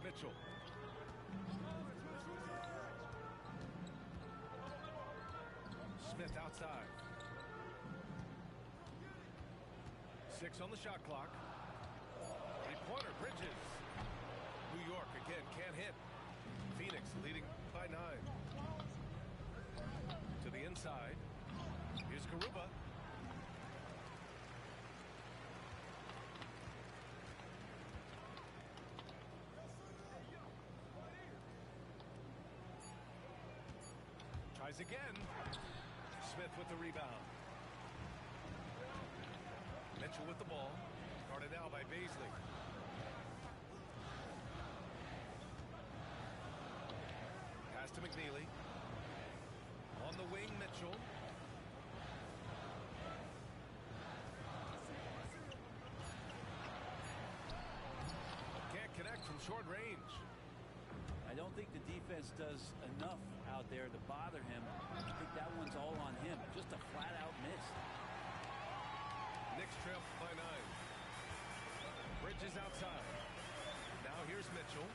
guard Mitchell. Smith outside. 6 on the shot clock. Three-pointer, Bridges. New York again can't hit. Phoenix leading by 9. To the inside. Here's Garuba. Tries again. Smith with the rebound. Mitchell with the ball. Guarded now by Beasley. Pass to McNeely. On the wing, Mitchell. Can't connect from short range. I don't think the defense does enough out there to bother him. I think that one's all on him. Just a flat-out miss. Knicks trail by 9. Bridges outside. Now here's Mitchell.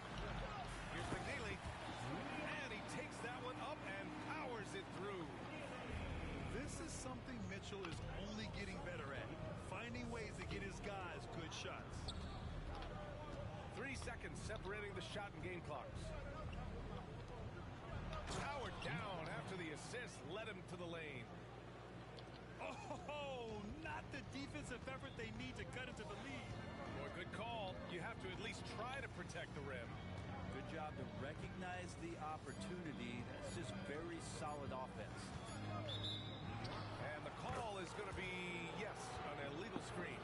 Here's McNeely. And he takes that one up and powers it through. This is something Mitchell is only getting better at. Finding ways to get his guys good shots. 3 seconds separating the shot and game clocks. Powered down after the assist led him to the lane. Oh, not the defensive effort they need to cut into the lead. Boy, good call. You have to at least try to protect the rim. Good job to recognize the opportunity. That's just very solid offense. And the call is going to be, yes, an illegal screen.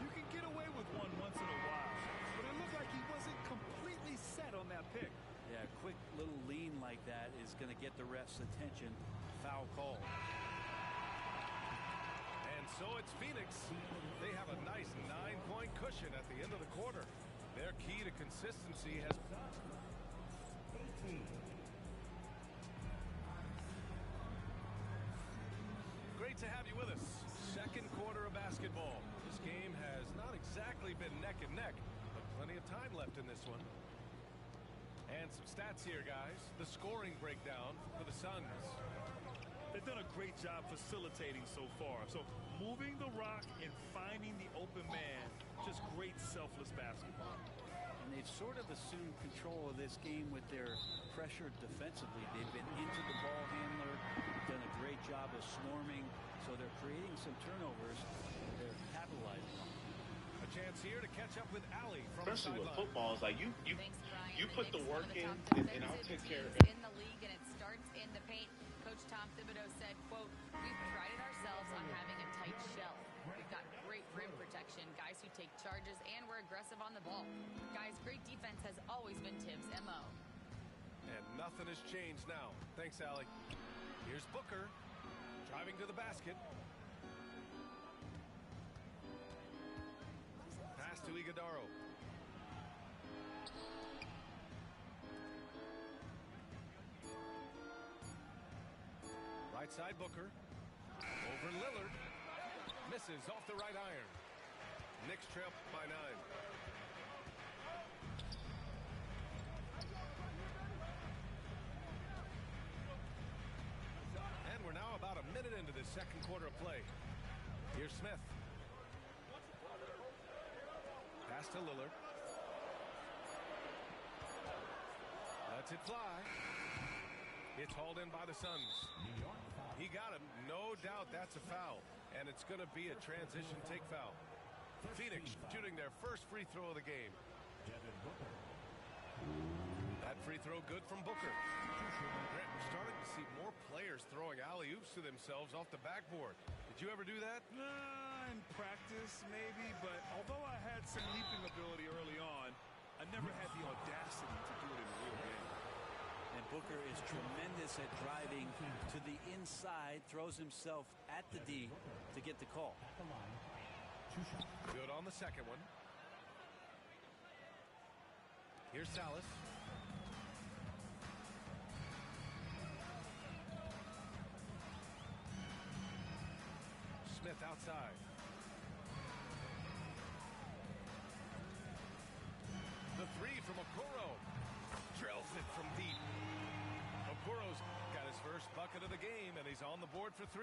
You can get away with one once in a while, but it looked like he wasn't completely set on that pick. Yeah, a quick little lean like that is going to get the ref's attention. Foul call. And so it's Phoenix. They have a nice 9-point cushion at the end of the quarter. Their key to consistency has... 18. Great to have you with us. Second quarter of basketball. This game has not exactly been neck and neck, but plenty of time left in this one. And some stats here, guys. The scoring breakdown for the Suns. They've done a great job facilitating so far. So moving the rock and finding the open man, just great selfless basketball. And they've sort of assumed control of this game with their pressure defensively. They've been into the ball handler, done a great job of swarming, so they're creating some turnovers. They're capitalizing on. A chance here to catch up with Allie from especially with football. It's like you put the work in, and I'll take care of it. In the league, and it starts in the paint. Coach Tom Thibodeau said, quote, "We've prided ourselves on having a tight shell. We've got great rim protection, guys who take charges, and we're aggressive on the ball. Guys, great defense has always been Tibbs' MO." And nothing has changed now. Thanks, Allie. Here's Booker driving to the basket. Pass to Iguodaro. Right side Booker. Over Lillard. Misses off the right iron. Knicks trail by 9. And we're now about a minute into the second quarter of play. Here's Smith. Pass to Lillard. Lets it fly. It's hauled in by the Suns. He got him. No doubt that's a foul. And it's going to be a transition take foul. Phoenix shooting their first free throw of the game. That free throw good from Booker. We're starting to see more players throwing alley-oops to themselves off the backboard. Did you ever do that? In practice, maybe, but although I had some leaping ability early on, I never had the audacity to do it in a real game. And Booker is tremendous at driving to the inside, throws himself at the D to get the call. Good on the second one. Here's Salas. Smith outside. The three from across into the game, and he's on the board for 3.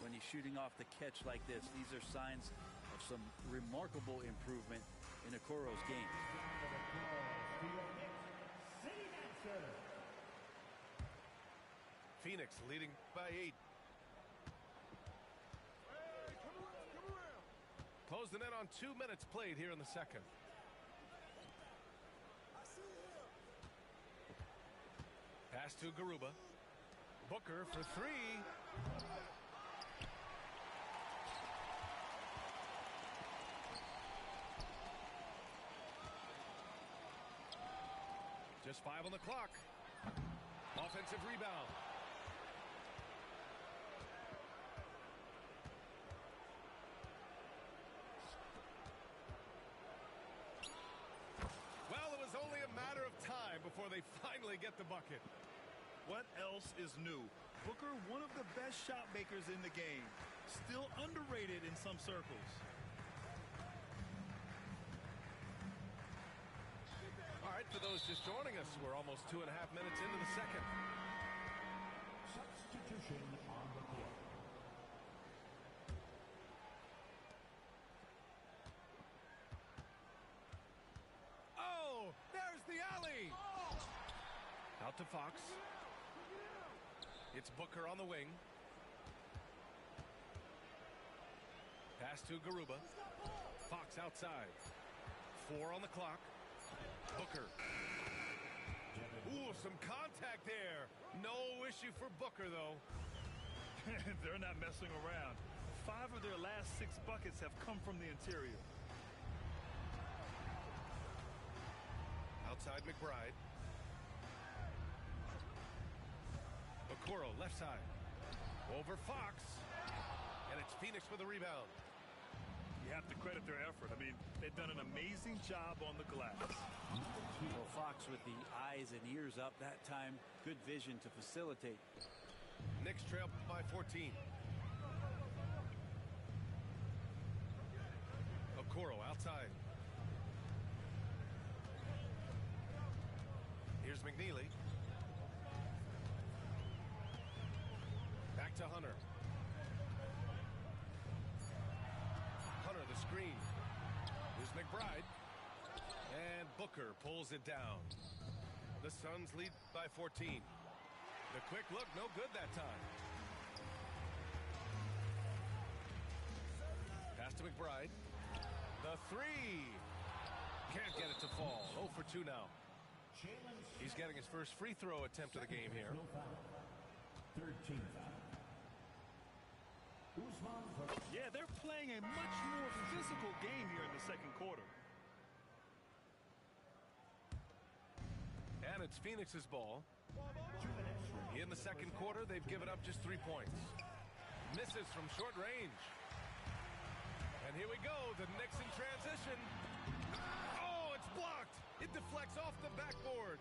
When he's shooting off the catch like this, these are signs of some remarkable improvement in Okoro's game. Phoenix leading by 8. Closed the net on 2 minutes played here in the second. Pass to Garuba. Booker for 3. Just 5 on the clock. Offensive rebound. Well, it was only a matter of time before they finally get the bucket. What else is new? Booker, one of the best shot makers in the game. Still underrated in some circles. All right, for those just joining us, we're almost 2.5 minutes into the second. Substitution on the court. Oh, there's the alley. Out to Fox. It's Booker on the wing. Pass to Garuba. Fox outside. 4 on the clock. Booker. Ooh, some contact there. No issue for Booker, though. They're not messing around. 5 of their last 6 buckets have come from the interior. Outside McBride. Okoro left side. Over Fox. And it's Phoenix with the rebound. You have to credit their effort. I mean, they've done an amazing job on the glass. Well, Fox with the eyes and ears up that time. Good vision to facilitate. Knicks trail by 14. Okoro outside. Here's McNeely. Back to Hunter. Hunter the screen. Here's McBride. And Booker pulls it down. The Suns lead by 14. The quick look, no good that time. Pass to McBride. The 3. Can't get it to fall. 0 for 2 now. He's getting his first free throw attempt of the game here. Third team foul. Yeah, they're playing a much more physical game here in the second quarter. And it's Phoenix's ball. In the second quarter, they've given up just 3 points. Misses from short range. And here we go, the Knicks in transition. Oh, it's blocked. It deflects off the backboard.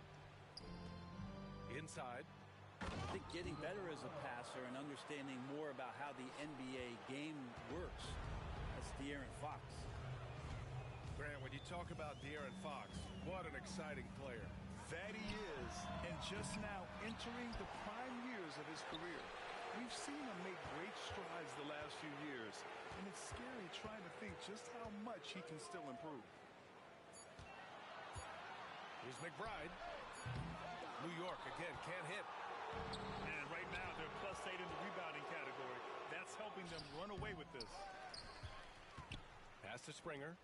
Inside. I think getting better as a passer and understanding more about how the NBA game works. That's De'Aaron Fox. Grant, when you talk about De'Aaron Fox, what an exciting player. That he is, and just now entering the prime years of his career. We've seen him make great strides the last few years, and it's scary trying to think just how much he can still improve. Here's McBride. New York again can't hit. And right now they're +8 in the rebounding category. That's helping them run away with this. Pass to Springer.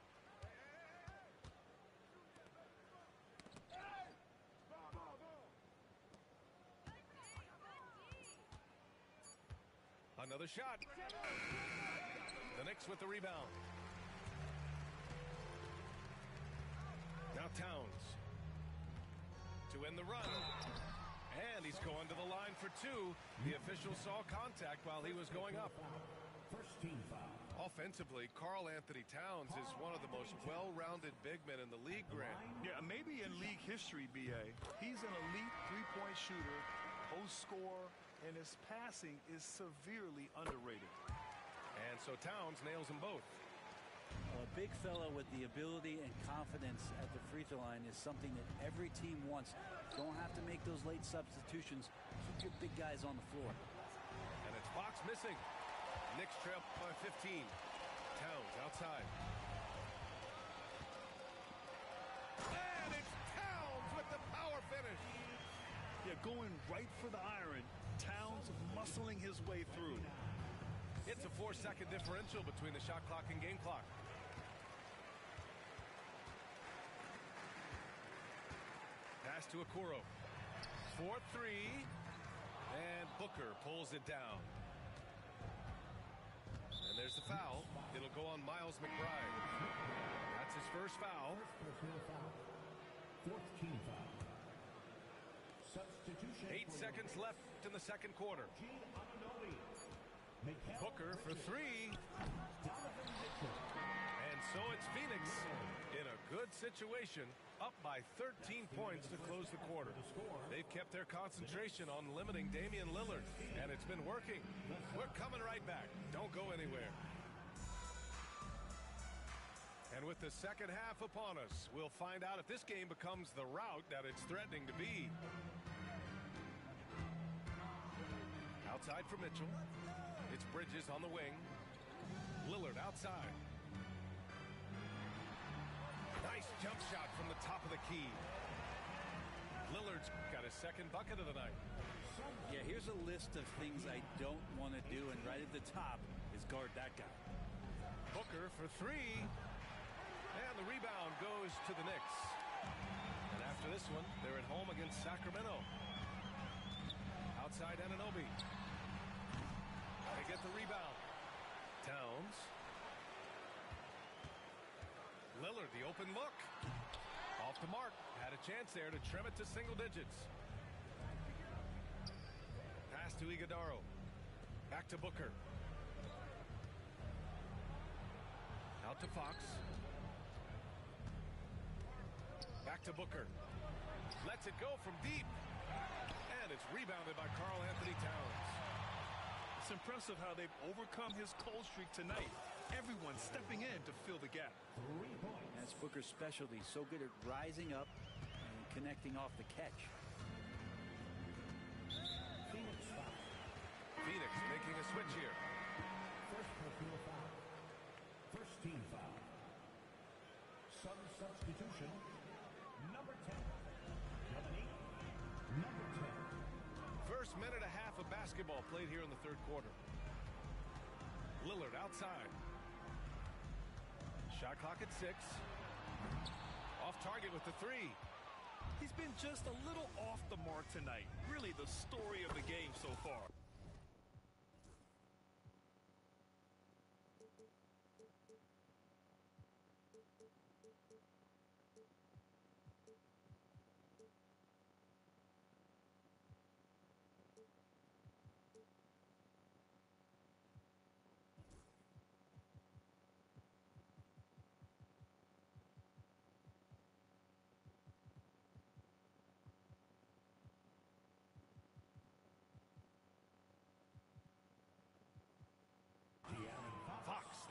Another shot. The Knicks with the rebound. Now Towns. To end the run. And he's going to the line for 2. The official saw contact while he was going up. First team foul. Offensively, Karl Anthony Towns is one of the most well-rounded big men in the league, Grant. Yeah, maybe in league history, B.A. He's an elite three-point shooter, post scorer, and his passing is severely underrated. And so Towns nails them both. A big fella with the ability and confidence at the free throw line is something that every team wants. Don't have to make those late substitutions. Keep your big guys on the floor. And it's Fox missing. Knicks trail by 15. Towns outside. And it's Towns with the power finish. Yeah, going right for the iron. Towns muscling his way through. It's a 4-second differential between the shot clock and game clock. Pass to Okoro. 4-3. And Booker pulls it down. And there's the foul. It'll go on Miles McBride. That's his first foul. Fourth team foul. Substitution. 8 seconds left in the second quarter. Booker for 3. And so it's Phoenix in a good situation, up by 13 points to close the quarter. They've kept their concentration on limiting Damian Lillard, and it's been working. We're coming right back. Don't go anywhere. And with the second half upon us, we'll find out if this game becomes the rout that it's threatening to be. Outside for Mitchell. It's Bridges on the wing. Lillard outside. Nice jump shot from the top of the key. Lillard's got his second bucket of the night. Yeah, here's a list of things I don't want to do, and right at the top is guard that guy. Booker for 3. And the rebound goes to the Knicks. And after this one, they're at home against Sacramento. Outside Anunoby. They get the rebound. Towns. Lillard, the open look. Off the mark. Had a chance there to trim it to single digits. Pass to Iguodaro. Back to Booker. Out to Fox. Back to Booker. Lets it go from deep. And it's rebounded by Karl Anthony Towns. It's impressive how they've overcome his cold streak tonight. Everyone stepping in to fill the gap. That's Booker's specialty. So good at rising up and connecting off the catch. Phoenix making a switch here. First personal foul. First team foul. Sub substitution. Number 10. Dominique. Number 10. First minute and a half of basketball played here in the third quarter. Lillard outside. Shot clock at 6. Off target with the 3. He's been just a little off the mark tonight. Really the story of the game so far.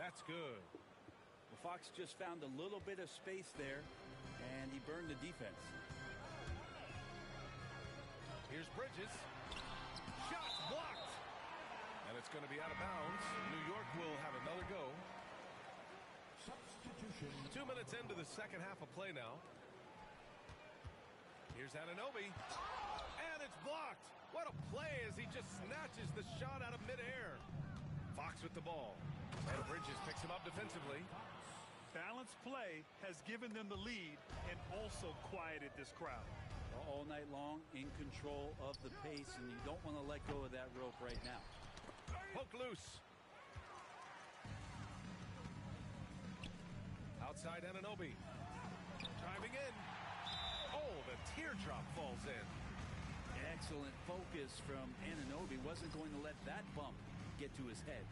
That's good. Well, Fox just found a little bit of space there, and he burned the defense. Here's Bridges. Shot blocked. And it's going to be out of bounds. New York will have another go. Substitution. 2 minutes into the second half of play now. Here's Anunoby. And it's blocked. What a play as he just snatches the shot out of midair. Fox with the ball. And Bridges picks him up defensively. Balanced play has given them the lead and also quieted this crowd. All night long, in control of the pace, and you don't want to let go of that rope right now. Poke loose. Outside Anunoby. Driving in. Oh, the teardrop falls in. Excellent focus from Anunoby. Wasn't going to let that bump get to his head.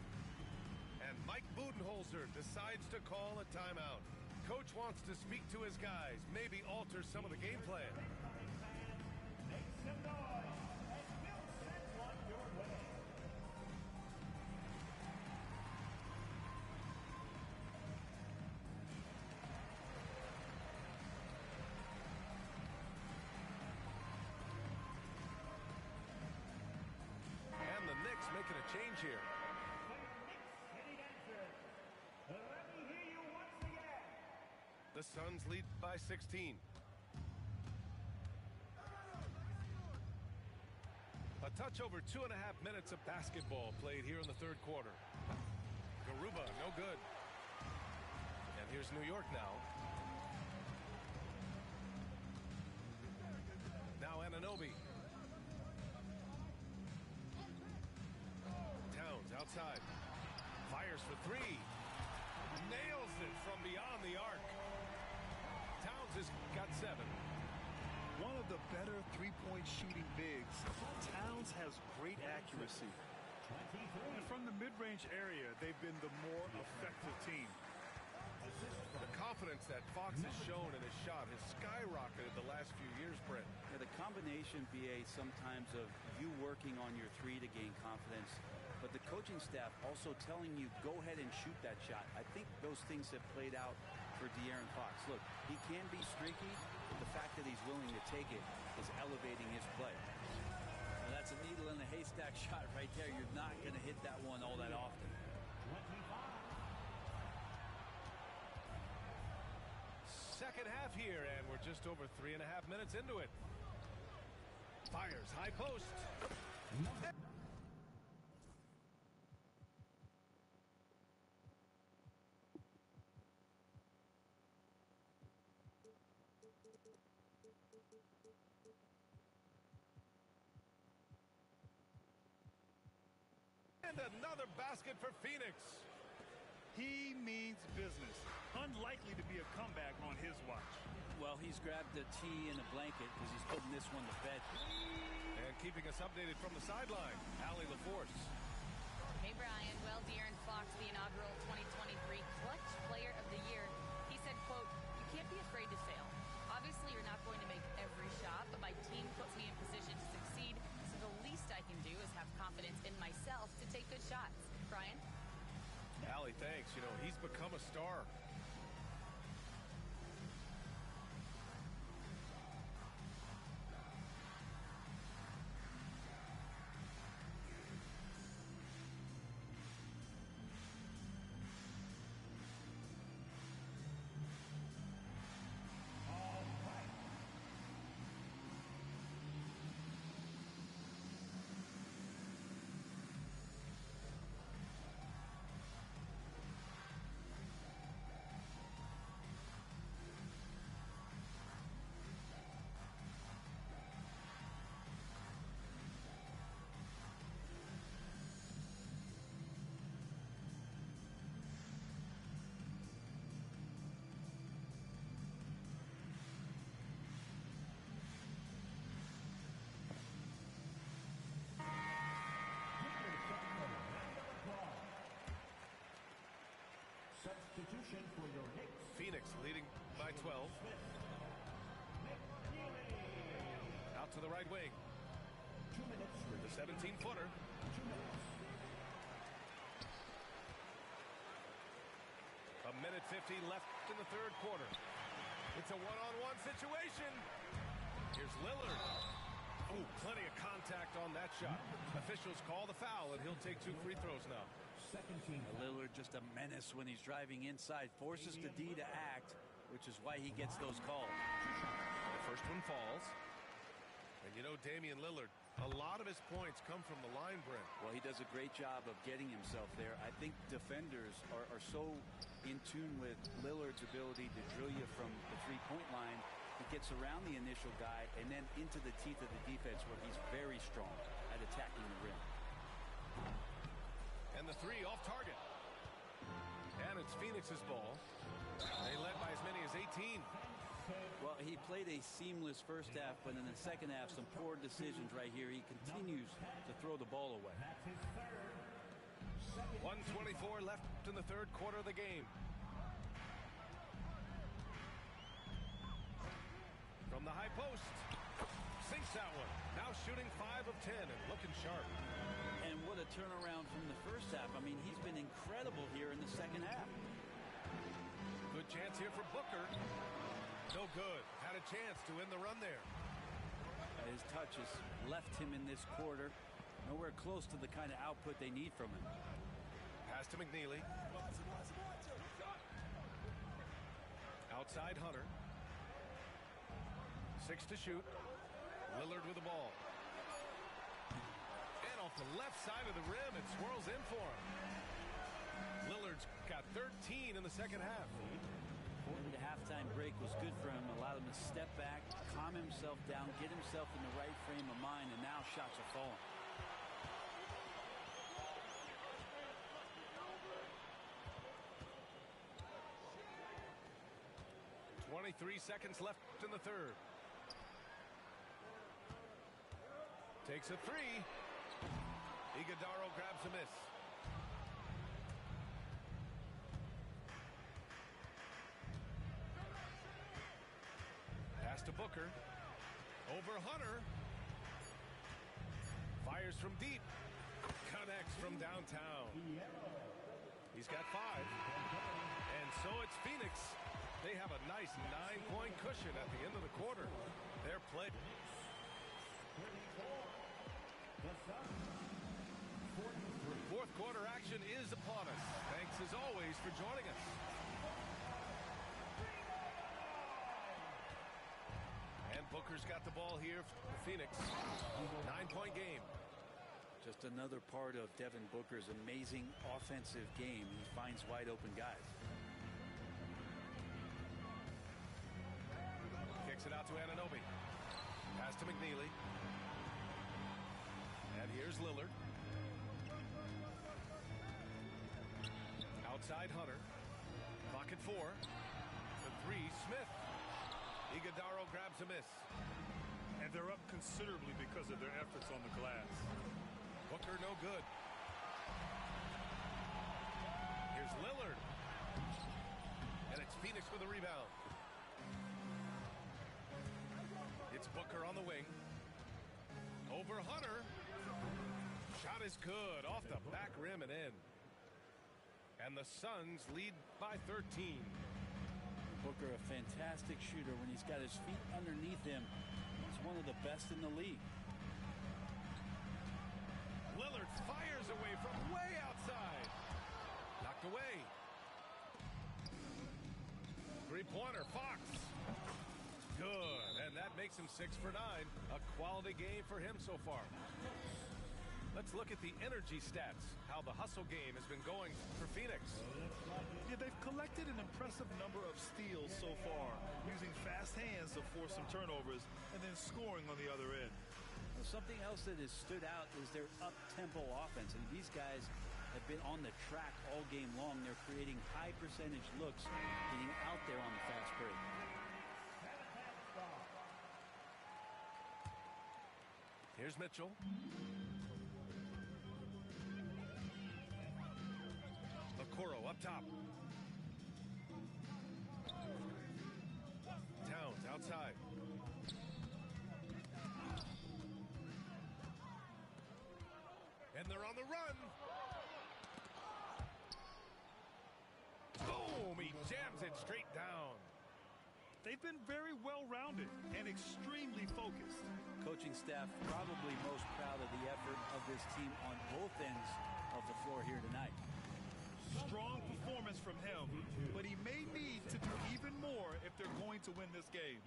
And Mike Budenholzer decides to call a timeout. Coach wants to speak to his guys, maybe alter some of the game plan. Make some noise as we'll send one your way. The Suns lead by 16. A touch over 2.5 minutes of basketball played here in the third quarter. Garuba, no good. And here's New York now. Now Anunoby. Towns outside. Fires for three. Nails it from beyond the arc. Towns has got 7. One of the better three-point shooting bigs. Towns has great accuracy. And from the mid-range area, they've been the more effective team. The confidence that Fox has shown in his shot has skyrocketed the last few years, Brent. Yeah, the combination, BA, sometimes of you working on your three to gain confidence, but the coaching staff also telling you, go ahead and shoot that shot. I think those things have played out for De'Aaron Fox. Look, he can be streaky, but the fact that he's willing to take it is elevating his play. Now, that's a needle in the haystack shot right there. You're not going to hit that one all that often. Second half here, and we're just over 3.5 minutes into it. Fires, high post. And another basket for Phoenix. He means business. Unlikely to be a comeback on his watch. Well, he's grabbed a tea and a blanket because he's putting this one to bed. And keeping us updated from the sideline, Allie LaForce. Hey, Brian. Well, De'Aaron Fox, the inaugural 2023 Clutch Player of the Year, he said, quote, "You can't be afraid to fail. Obviously, you're not going to make every shot, but my team puts me in position to succeed, so the least I can do is have confidence in myself to take good shots." Brian? Allie, thanks. You know, he's become a star. Substitution for your Knicks. Phoenix leading by 12. Out to the right wing. 2 minutes. The 17-footer. 2 minutes. A minute 50 left in the third quarter. It's a one-on-one situation. Here's Lillard. Oh, plenty of contact on that shot. Officials call the foul, and he'll take 2 free throws now. Second team. Lillard just a menace when he's driving inside, forces the D to act, which is why he gets those calls. The first one falls. And you know, Damian Lillard, a lot of his points come from the line, Brent. Well, he does a great job of getting himself there. I think defenders are so in tune with Lillard's ability to drill you from the three-point line. He gets around the initial guy and then into the teeth of the defense where he's very strong at attacking the rim. And the 3 off target. And it's Phoenix's ball. They led by as many as 18. Well, he played a seamless first half, but in the second half, some poor decisions right here. He continues to throw the ball away. 1:24 left in the third quarter of the game. From the high post. Sinks that one. Now shooting 5 of 10 and looking sharp. And what a turnaround from the first half. I mean, he's been incredible here in the second half. Good chance here for Booker. No good. Had a chance to win the run there. His touch has left him in this quarter. Nowhere close to the kind of output they need from him. Pass to McNeely. Outside Hunter. 6 to shoot. Lillard with the ball. And off the left side of the rim, it swirls in for him. Lillard's got 13 in the second half. The halftime break was good for him. Allowed him to step back, calm himself down, get himself in the right frame of mind, and now shots are falling. .23 seconds left in the third. Takes a three. Iguodala grabs a miss. Pass to Booker. Over Hunter. Fires from deep. Connects from downtown. He's got 5. And so it's Phoenix. They have a nice 9-point cushion at the end of the quarter. Their play. Fourth quarter action is upon us. Thanks as always for joining us. And Booker's got the ball here for Phoenix. 9-point game. Just another part of Devin Booker's amazing offensive game. He finds wide open guys. Kicks it out to Anunoby. Pass to McNeely. And here's Lillard. Outside Hunter. Clock at 4. The 3, Smith. Iguodala grabs a miss. And they're up considerably because of their efforts on the glass. Booker no good. Here's Lillard. And it's Phoenix with a rebound. It's Booker on the wing. Over Hunter. Shot is good. Off the back rim and in. And the Suns lead by 13. Booker, a fantastic shooter. When he's got his feet underneath him, he's one of the best in the league. Lillard fires away from way outside. Knocked away. Three-pointer, Fox. Good, and that makes him 6 for 9. A quality game for him so far. Let's look at the energy stats, how the hustle game has been going for Phoenix. Yeah, they've collected an impressive number of steals so far, using fast hands to force some turnovers and then scoring on the other end. Well, something else that has stood out is their up-tempo offense. And these guys have been on the track all game long. They're creating high percentage looks, getting out there on the fast break. Here's Mitchell. Okoro up top. Towns outside. And they're on the run. Boom! He jams it straight down. They've been very well-rounded and extremely focused. Coaching staff probably most proud of the effort of this team on both ends of the floor here tonight. Strong performance from him, but he may need to do even more if they're going to win this game.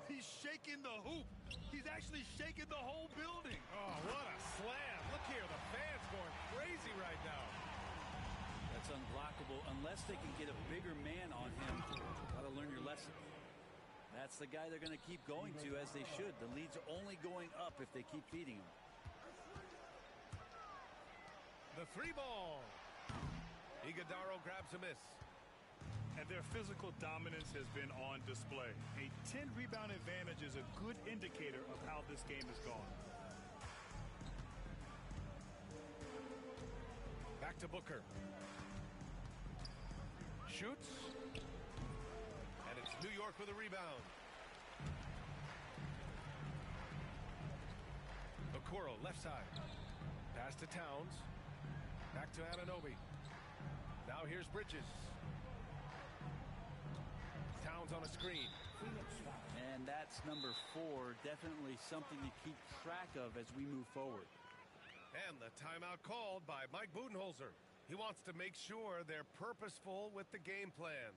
He's shaking the hoop. He's actually shaking the whole building. Oh, what a slam. Look here, the fans going crazy right now. That's unblockable unless they can get a bigger man on him. Got to learn your lesson. That's the guy they're going to keep going to, as they should. The lead's only going up if they keep feeding him. The 3 ball. Iguodala grabs a miss. And their physical dominance has been on display. A 10-rebound advantage is a good indicator of how this game has gone. Back to Booker. Shoots. And it's New York with a rebound. Okoro left side. Pass to Towns. Back to Anunoby. Now here's Bridges. Towns on a screen. And that's number 4. Definitely something to keep track of as we move forward. And the timeout called by Mike Budenholzer. He wants to make sure they're purposeful with the game plan.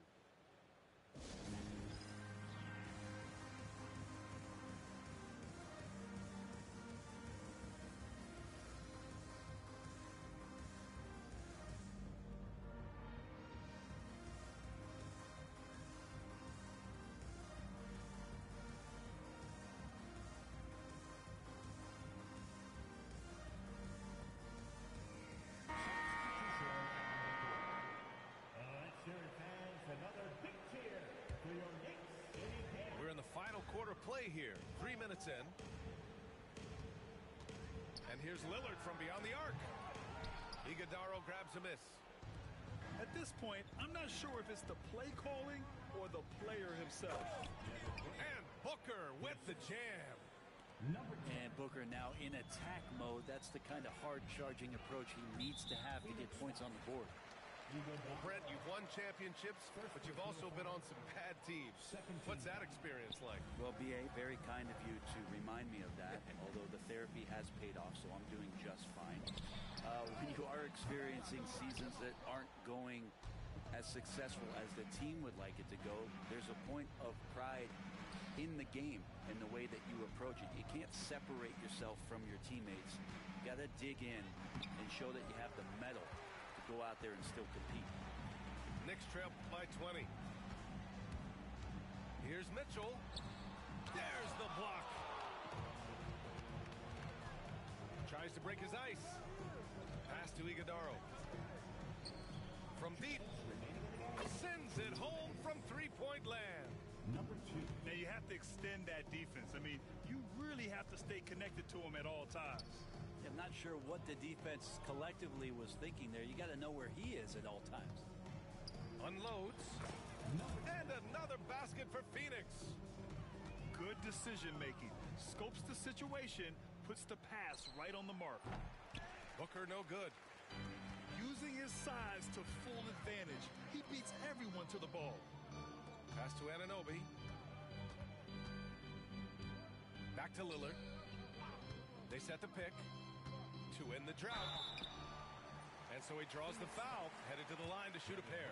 We're in the final quarter play here. 3 minutes in. And here's Lillard from beyond the arc. Iguodala grabs a miss. At this point, I'm not sure if it's the play calling or the player himself. And Booker with the jam. And Booker now in attack mode. That's the kind of hard-charging approach he needs to have to get points on the board. Well, Brent, you've won championships, but you've also been on some bad teams. What's that experience like? Well, B.A., very kind of you to remind me of that, although the therapy has paid off, so I'm doing just fine. When you are experiencing seasons that aren't going as successful as the team would like it to go, there's a point of pride in the game and the way that you approach it. You can't separate yourself from your teammates. You got to dig in and show that you have the mettle to go out there and still compete. Knicks trail by 20. Here's Mitchell. There's the block. Tries to break his ice. Pass to Iguodala. From deep. Sends it home from three-point land. Now you have to extend that defense. I mean, you really have to stay connected to him at all times. I'm not sure what the defense collectively was thinking there. You got to know where he is at all times. Unloads. And another basket for Phoenix. Good decision making. Scopes the situation, puts the pass right on the mark. Booker no good. Using his size to full advantage. He beats everyone to the ball. Pass to Anunoby. Back to Lillard. They set the pick to end the drought. And so he draws the foul, headed to the line to shoot a pair.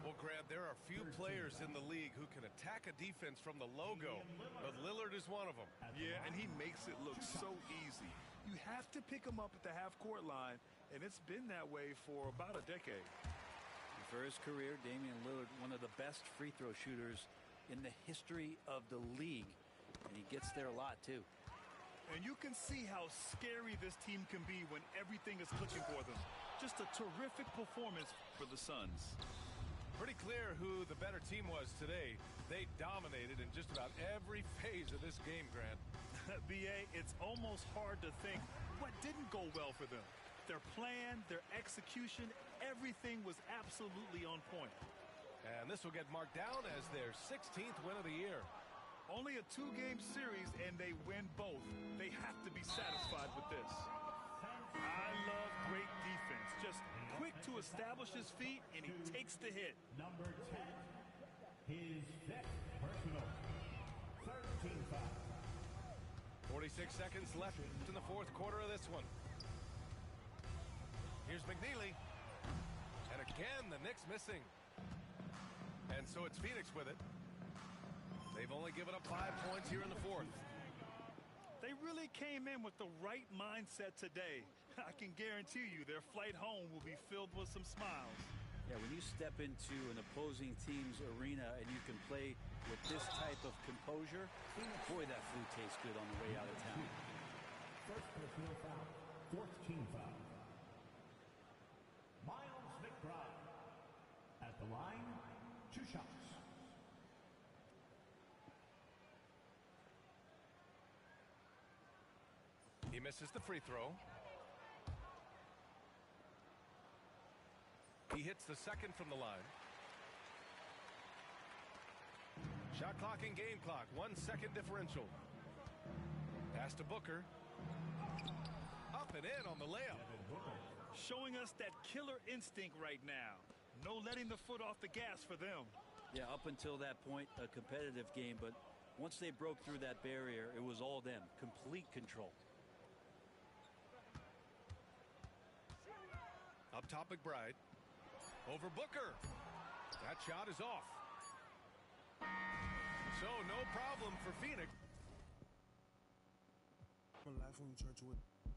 Well, Grant, there are few players in the league who can attack a defense from the logo, but Lillard is one of them. Yeah, and he makes it look so easy. You have to pick him up at the half-court line, and it's been that way for about a decade. For his career, Damian Lillard, one of the best free throw shooters in the history of the league, and he gets there a lot too. And you can see how scary this team can be when everything is clicking for them. Just a terrific performance for the Suns. Pretty clear who the better team was today. They dominated in just about every phase of this game, Grant. B.A., it's almost hard to think what didn't go well for them. Their plan, their execution, everything was absolutely on point. And this will get marked down as their 16th win of the year. Only a two-game series, and they win both. They have to be satisfied with this. I love great defense. Just quick to establish his feet, and he takes the hit. Number 10, his fifth personal. 13 foul. 46 seconds left in the fourth quarter of this one. Here's McNeely. And again, the Knicks missing. And so it's Phoenix with it. They've only given up 5 points here in the fourth. They really came in with the right mindset today. I can guarantee you their flight home will be filled with some smiles. Yeah, when you step into an opposing team's arena and you can play with this type of composure, boy, that food tastes good on the way out of town. First personal foul. 14 foul. Miles McBride at the line, 2 shots. He misses the free throw. He hits the second from the line. Shot clock and game clock. 1 second differential. Pass to Booker. Up and in on the layup. Showing us that killer instinct right now. No letting the foot off the gas for them. Yeah, up until that point, a competitive game, but once they broke through that barrier, it was all them. Complete control. Up top, McBride. Over Booker. That shot is off. So no problem for Phoenix. Laugh when you try to